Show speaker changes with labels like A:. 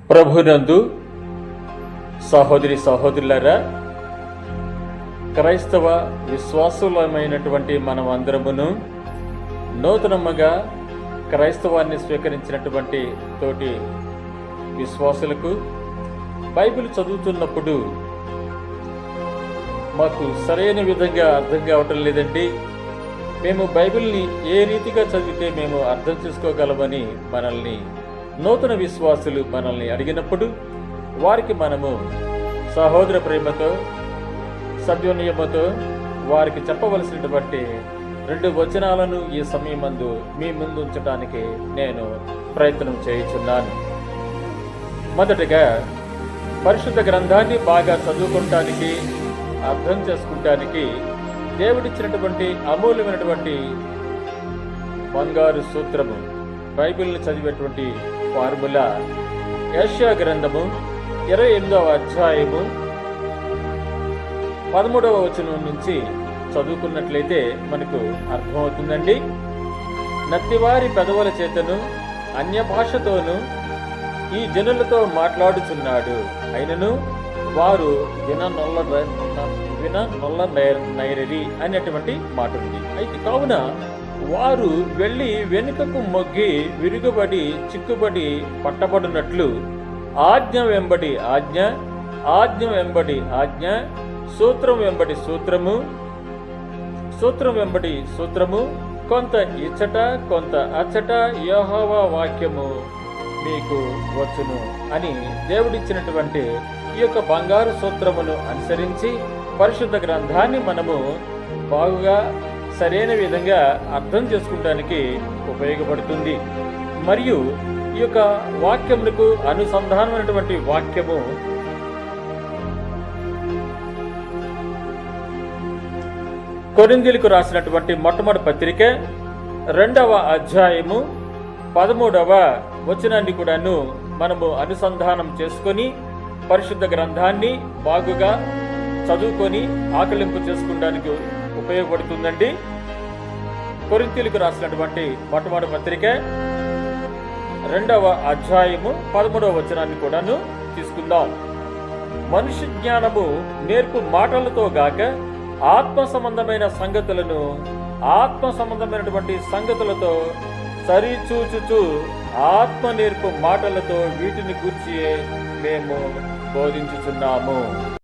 A: ప్రభునందు సహోదరి సహోదరులారా, క్రైస్తవ విశ్వాసులమైనటువంటి మనం అందరమును నూతనముగా క్రైస్తవాన్ని స్వీకరించినటువంటి తోటి విశ్వాసులకు బైబిల్ చదువుతున్నప్పుడు మాకు సరైన విధంగా అర్థం కావటం లేదండి, మేము బైబిల్ని ఏ రీతిగా చదివితే మేము అర్థం చేసుకోగలమని మనల్ని నూతన విశ్వాసులు మనల్ని అడిగినప్పుడు వారికి మనము సహోదర ప్రేమతో సద్వినయముతో వారికి చెప్పవలసినటువంటి 2 వచనాలను ఈ సమయమందు మీ ముందు ఉంచడానికి నేను ప్రయత్నం చేయుచున్నాను. మొదటగా పరిశుద్ధ గ్రంథాన్ని బాగా చదువుకోవటానికి అర్థం చేసుకుంటానికి దేవుడిచ్చినటువంటి అమూల్యమైనటువంటి బంగారు సూత్రము, బైబిల్ని చదివేటువంటి ఫార్ములా యెషయా గ్రంథము 28వ అధ్యాయము 13వ వచనం నుంచి చదువుకున్నట్లయితే మనకు అర్థమవుతుందండి. నత్తివారి పెదవుల చేతను అన్య భాషతోనూ ఈ జనులతో మాట్లాడుచున్నాడు, అయినను వారు విననొల్ల నైరరి అనేటువంటి మాట ఉంది. అయితే కావున వారు వెళ్ళి వెనుకకు మొగ్గి విరుగుబడి చిక్కుబడి పట్టబడినట్లు ఆజ్ఞ వెంబడి ఆజ్ఞ, ఆజ్ఞ వెంబడి ఆజ్ఞ, సూత్రం వెంబడి సూత్రము, సూత్రం వెంబడి సూత్రము, కొంత ఇచ్చట కొంత అచ్చట యెహోవా వాక్యము మీకు వచ్చును అని దేవుడిచ్చినటువంటి ఈ యొక్క బంగారు సూత్రమును అనుసరించి పరిశుద్ధ గ్రంథాన్ని మనము బాగుగా సరైన విధంగా అర్థం చేసుకోవడానికి ఉపయోగపడుతుంది. మరియు ఈ యొక్క వాక్యములకు అనుసంధానమైనటువంటి వాక్యము కొరింథీయులకు రాసినటువంటి మొట్టమొదటి పత్రిక 2వ అధ్యాయము 13వ వచనాన్ని కూడాను మనము అనుసంధానం చేసుకొని పరిశుద్ధ గ్రంథాన్ని బాగుగా చదువుకొని ఆకలింపు చేసుకోవడానికి ఉపయోగపడుతుందండి. కొరింథీయులకు రాసినటువంటి మొట్టమొదటి పత్రిక 2వ అధ్యాయము 13వ వచనాన్ని కూడాను తీసుకుందాం. మనుష్య జ్ఞానము నేర్పు మాటలతో గాక ఆత్మ సంబంధమైన సంగతులను ఆత్మ సంబంధమైనటువంటి సంగతులతో సరిచూచుచు ఆత్మ నేర్పు మాటలతో వీటిని గూర్చి మేము బోధించుచున్నాము.